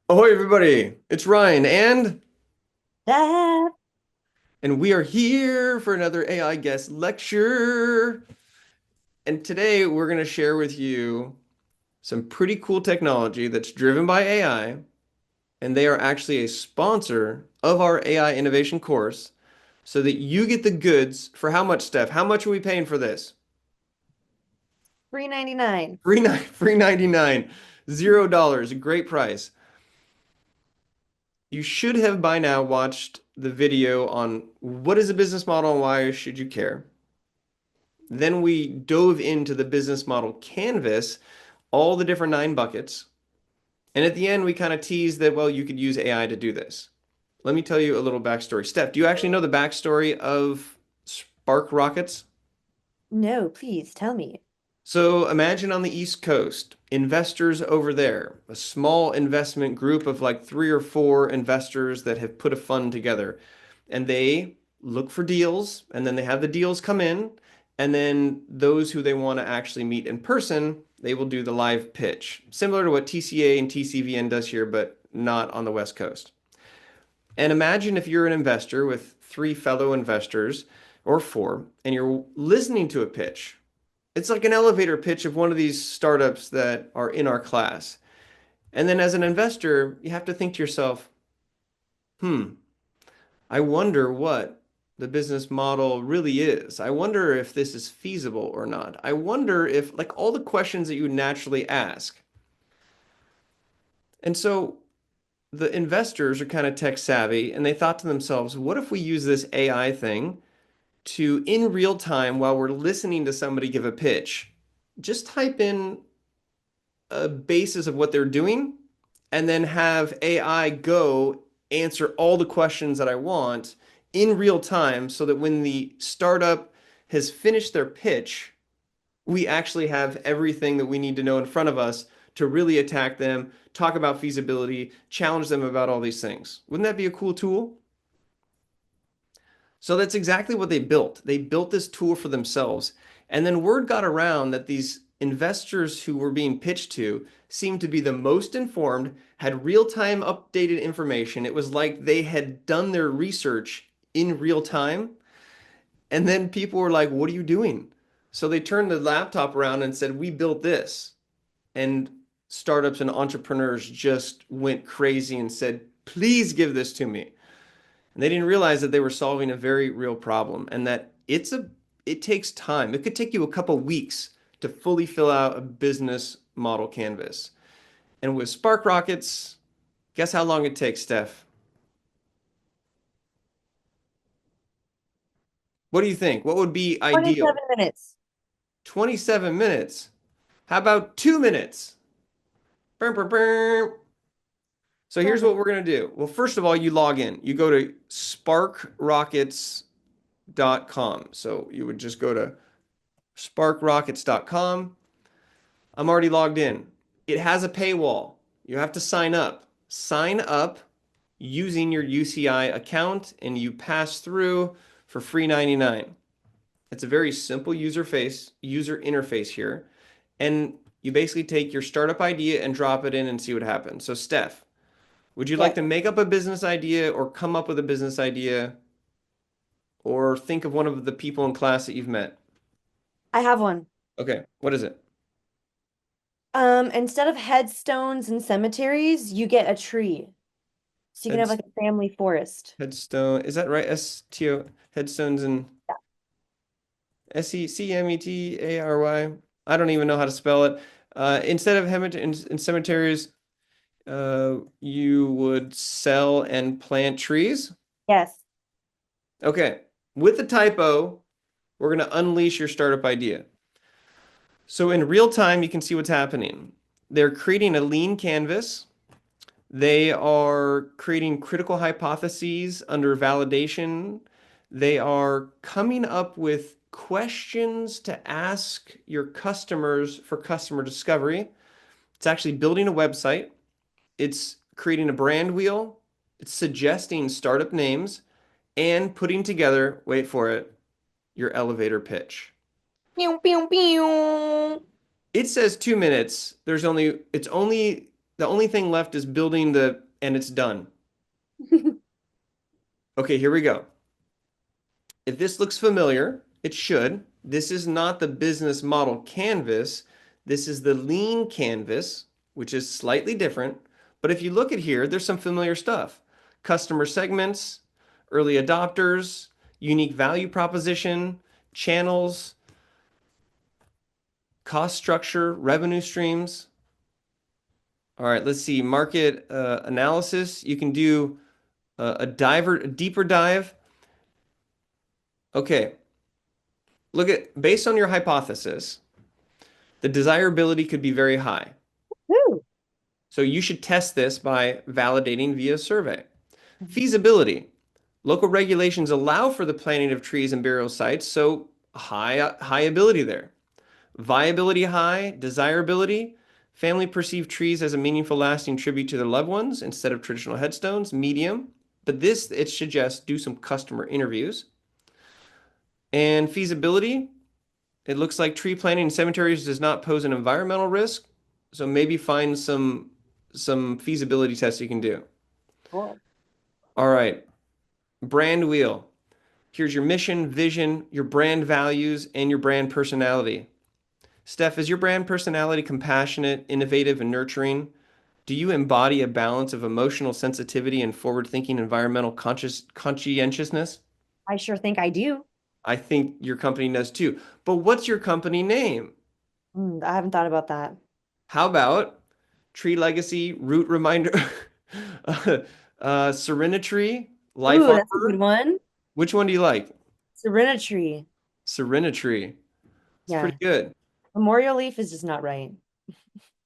Ahoy, everybody! It's Ryan That and we are here for another AI guest lecture. And today we're going to share with you some pretty cool technology that's driven by AI, and they are actually a sponsor of our AI innovation course so that you get the goods for how much, Steph? How much are we paying for this? $3.99. Free 99, $0, a great price. You should have by now watched the video on what is a business model and why should you care. Then we dove into the business model canvas, all the different 9 buckets. And at the end, we kind of teased that, well, you could use AI to do this. Let me tell you a little backstory. Steph, do you actually know the backstory of SparkRockets? No, please tell me. So imagine on the East Coast, investors over there, a small investment group of like 3 or 4 investors that have put a fund together, and they look for deals, and then they have the deals come in, and then those who they want to actually meet in person, they will do the live pitch, similar to what TCA and TCVN does here, but not on the West Coast. And imagine if you're an investor with 3 fellow investors or 4, and you're listening to a pitch. It's like an elevator pitch of one of these startups that are in our class. And then as an investor, you have to think to yourself, hmm, I wonder what the business model really is. I wonder if this is feasible or not. I wonder if, like, all the questions that you naturally ask. And so the investors are kind of tech savvy and they thought to themselves, what if we use this AI thing to, in real time, while we're listening to somebody give a pitch, just type in a basis of what they're doing and then have AI go answer all the questions that I want in real time so that when the startup has finished their pitch, we actually have everything that we need to know in front of us to really attack them, talk about feasibility, challenge them about all these things. Wouldn't that be a cool tool? So that's exactly what they built. They built this tool for themselves. And then word got around that these investors who were being pitched to seemed to be the most informed, had real-time updated information. It was like they had done their research in real time. And then people were like, what are you doing? So they turned the laptop around and said, we built this. And startups and entrepreneurs just went crazy and said, please give this to me. And they didn't realize that they were solving a very real problem and that it takes time. It could take you a couple weeks to fully fill out a business model canvas. And with SparkRockets, guess how long it takes, Steph? What do you think? What would be ideal? 27 minutes. 27 minutes. How about 2 minutes? Burr, burr, burr. So here's what we're going to do. Well, first of all, you log in. You go to sparkrockets.com. So you would just go to sparkrockets.com. I'm already logged in. It has a paywall. You have to sign up. Sign up using your UCI account and you pass through for free 99. It's a very simple user interface here. And you basically take your startup idea and drop it in and see what happens. So Steph, would you like Yes, to make up a business idea or come up with a business idea or think of one of the people in class that you've met? I have one. Okay, what is it? Instead of headstones and cemeteries, you get a tree. So you can have Heads, like a family forest. headstone. Is that right? STO headstones and Yeah. SECMETARY. I don't even know how to spell it. Instead of in cemeteries, you would sell and plant trees. Yes. Okay. With the typo, we're going to unleash your startup idea. So in real time, you can see what's happening. They're creating a lean canvas. They are creating critical hypotheses under validation. They are coming up with questions to ask your customers for customer discovery. It's actually building a website. It's creating a brand wheel. It's suggesting startup names and putting together, wait for it, your elevator pitch. Pew, pew, pew. It says 2 minutes. The only thing left is building and it's done. Okay, here we go. If this looks familiar, it should. This is not the business model canvas. This is the lean canvas, which is slightly different. But if you look at here, there's some familiar stuff. Customer segments, early adopters, unique value proposition, channels, cost structure, revenue streams. All right, let's see. Market analysis. You can do a deeper dive. Okay, based on your hypothesis, the desirability could be very high. Woo. So you should test this by validating via survey. Feasibility. Local regulations allow for the planting of trees and burial sites, so high ability there. Viability high, desirability. Family perceive trees as a meaningful, lasting tribute to their loved ones instead of traditional headstones, medium. But this, it suggests do some customer interviews. And feasibility, it looks like tree planting in cemeteries does not pose an environmental risk. So maybe find some feasibility tests you can do. Cool. All right, brand wheel. Here's your mission, vision, your brand values, and your brand personality. Steph, is your brand personality compassionate, innovative, and nurturing? Do you embody a balance of emotional sensitivity and forward-thinking environmental conscientiousness? I sure think I do. I think your company does too. But what's your company name? I haven't thought about that. How about Tree Legacy, Root Reminder, Serenity, Life Ooh, that's a good Arbor? one. Which one do you like? Serenity. Serenity. It's Yeah. pretty good. Memorial leaf is just not right.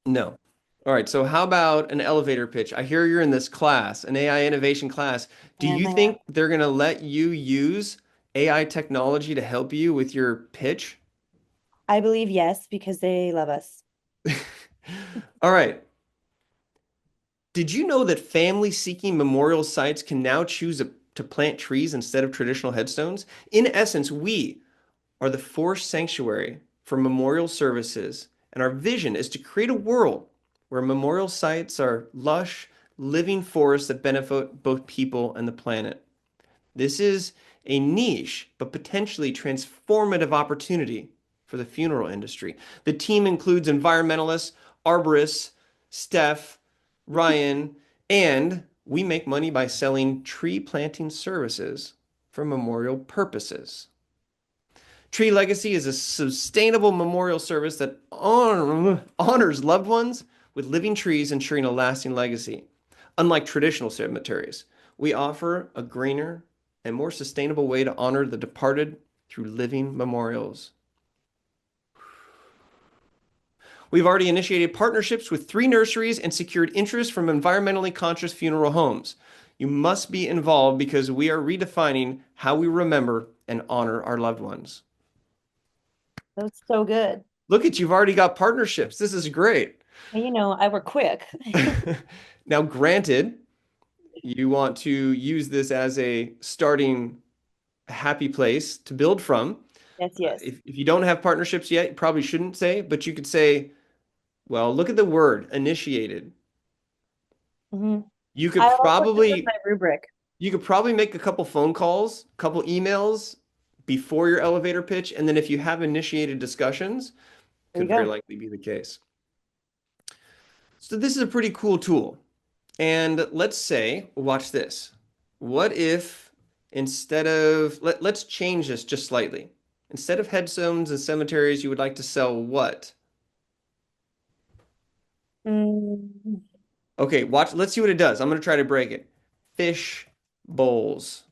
No. All right, so how about an elevator pitch? I hear you're in this class, an AI innovation class. Do And you think they're going to let you use AI technology to help you with your pitch? I believe yes, because they love us. All right. Did you know that family seeking memorial sites can now choose to plant trees instead of traditional headstones? In essence, we are the forced sanctuary for memorial services, and our vision is to create a world where memorial sites are lush, living forests that benefit both people and the planet. This is a niche, but potentially transformative opportunity for the funeral industry. The team includes environmentalists, arborists, Steph, Ryan, and we make money by selling tree planting services for memorial purposes. Tree Legacy is a sustainable memorial service that honors loved ones with living trees, ensuring a lasting legacy. Unlike traditional cemeteries, we offer a greener and more sustainable way to honor the departed through living memorials. We've already initiated partnerships with 3 nurseries and secured interest from environmentally conscious funeral homes. You must be involved because we are redefining how we remember and honor our loved ones. That's so good. Look at you've already got partnerships. This is great. And I work quick. Now, granted, you want to use this as a starting happy place to build from. Yes, yes. If you don't have partnerships yet, you probably shouldn't say, but you could say, well, look at the word initiated. hmm You I could also do with probably my rubric. you could probably make a couple phone calls, a couple emails before your elevator pitch, and then if you have initiated discussions, There you could very go. likely be the case. So this is a pretty cool tool. And let's say, watch this. What if instead of, let's change this just slightly. Instead of headstones and cemeteries, you would like to sell what? Mm, Okay, watch, let's see what it does. I'm going to try to break it. Fish bowls.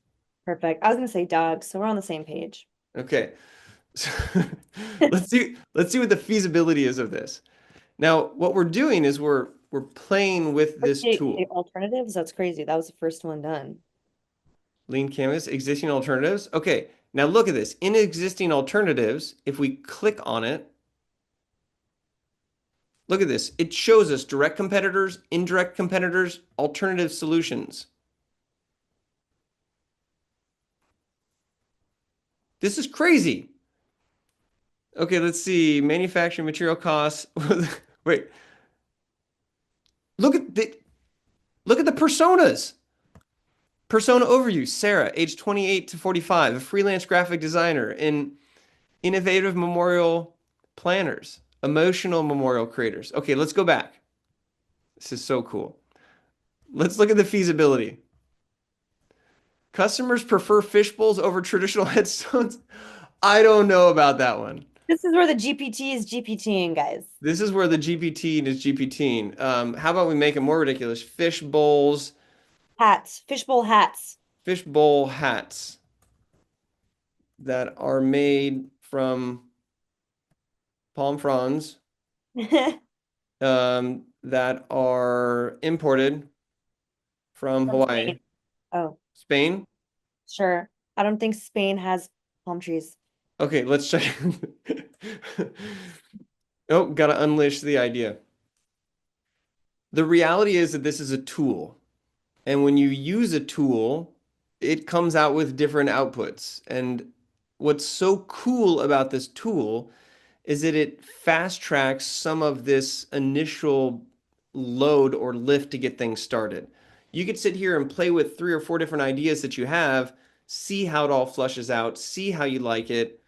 perfect. I was gonna say dogs, so we're on the same page. Okay. So let's see what the feasibility is of this. Now, what we're doing is we're playing with this Okay, tool. alternatives, that's crazy. That was the first one done. Lean canvas, existing alternatives. Okay, now look at this. In existing alternatives, if we click on it, look at this. It shows us direct competitors, indirect competitors, alternative solutions. This is crazy. Okay, let's see. Manufacturing material costs. Wait, look at the personas. Persona overview. Sarah, age 28 to 45, a freelance graphic designer in innovative memorial planners, emotional memorial creators. Okay, let's go back. This is so cool. Let's look at the feasibility. Customers prefer fish bowls over traditional headstones. I don't know about that one. This is where the GPT is GPTing, guys. This is where the GPT is GPTing. How about we make it more ridiculous? Fish bowls, Hats, fishbowl hats. fish bowl hats that are made from palm fronds, that are imported from From Spain. Hawaii, Oh, Spain. sure. I don't think Spain has palm trees. Okay, let's check. Oh, gotta unleash the idea. The reality is that this is a tool. And when you use a tool, it comes out with different outputs. And what's so cool about this tool is that it fast tracks some of this initial load or lift to get things started. You could sit here and play with 3 or 4 different ideas that you have, see how it all flushes out, see how you like it.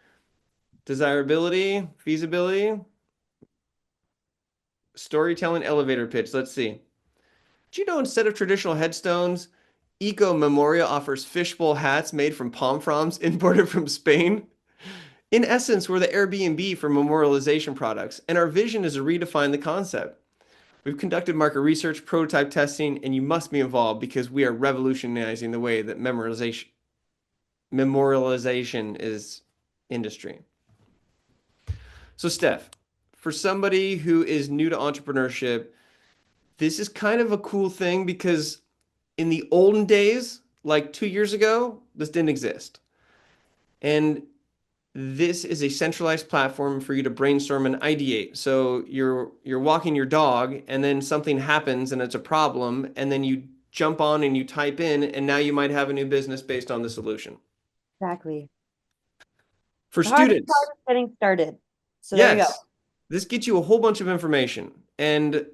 Desirability, feasibility, storytelling, elevator pitch. Let's see. Did you know instead of traditional headstones, Eco Memoria offers fishbowl hats made from palm fronds imported from Spain? In essence, we're the Airbnb for memorialization products, and our vision is to redefine the concept. We've conducted market research, prototype testing, and you must be involved because we are revolutionizing the way that memorialization is industry. So, Steph, for somebody who is new to entrepreneurship, this is kind of a cool thing because in the olden days, like 2 years ago, this didn't exist. And this is a centralized platform for you to brainstorm and ideate. So you're walking your dog and then something happens and it's a problem and then you jump on and you type in and now you might have a new business based on the solution. Exactly. For The hardest students, part is getting started. So there you go. yes, this gets you a whole bunch of information. And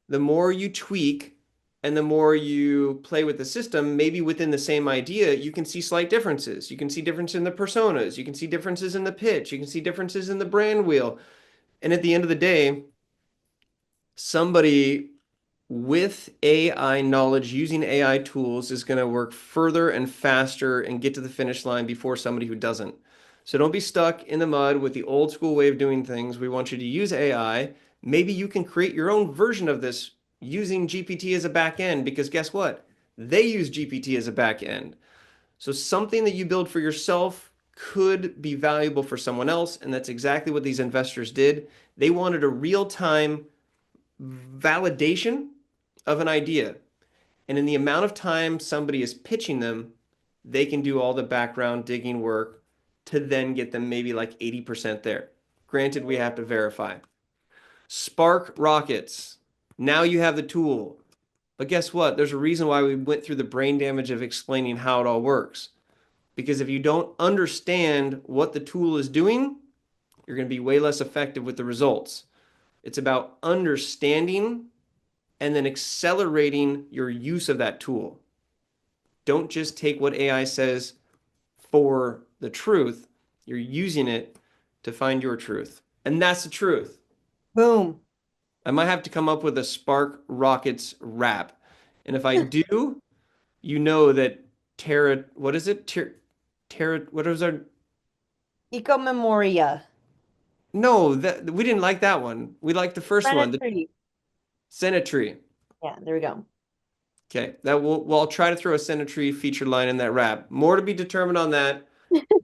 the more you tweak and the more you play with the system, maybe within the same idea, you can see slight differences. You can see differences in the personas. You can see differences in the pitch. You can see differences in the brand wheel. And at the end of the day, somebody with AI knowledge using AI tools is going to work further and faster and get to the finish line before somebody who doesn't. So don't be stuck in the mud with the old school way of doing things. We want you to use AI. Maybe you can create your own version of this using GPT as a back end because guess what? They use GPT as a back end. So something that you build for yourself could be valuable for someone else. And that's exactly what these investors did. They wanted a real-time validation of an idea. And in the amount of time somebody is pitching them, they can do all the background digging work to then get them maybe like 80% there. Granted, we have to verify. SparkRockets. Now you have the tool. But guess what? There's a reason why we went through the brain damage of explaining how it all works. Because if you don't understand what the tool is doing, you're going to be way less effective with the results. It's about understanding and then accelerating your use of that tool. Don't just take what AI says for the truth. You're using it to find your truth. And that's the truth. Boom. I might have to come up with a Spark Rockets rap. And if I do, you know that Terra, what is it? Terra, what is our, Eco Memoria. no, that we didn't like that one. We liked the first one, the Planetary. Senatry. Yeah, there we go. Okay, that will well, I'll try to throw a Senatry feature line in that rap. More to be determined on that.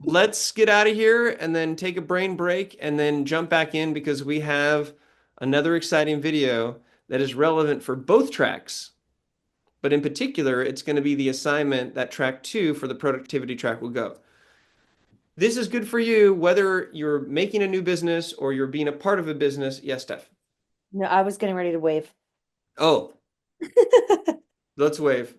Let's get out of here and then take a brain break and then jump back in because we have another exciting video that is relevant for both tracks. But in particular, it's going to be the assignment that track 2 for the productivity track will go. This is good for you, whether you're making a new business or you're being a part of a business. Yes, Steph. No, I was getting ready to wave. Oh, let's wave.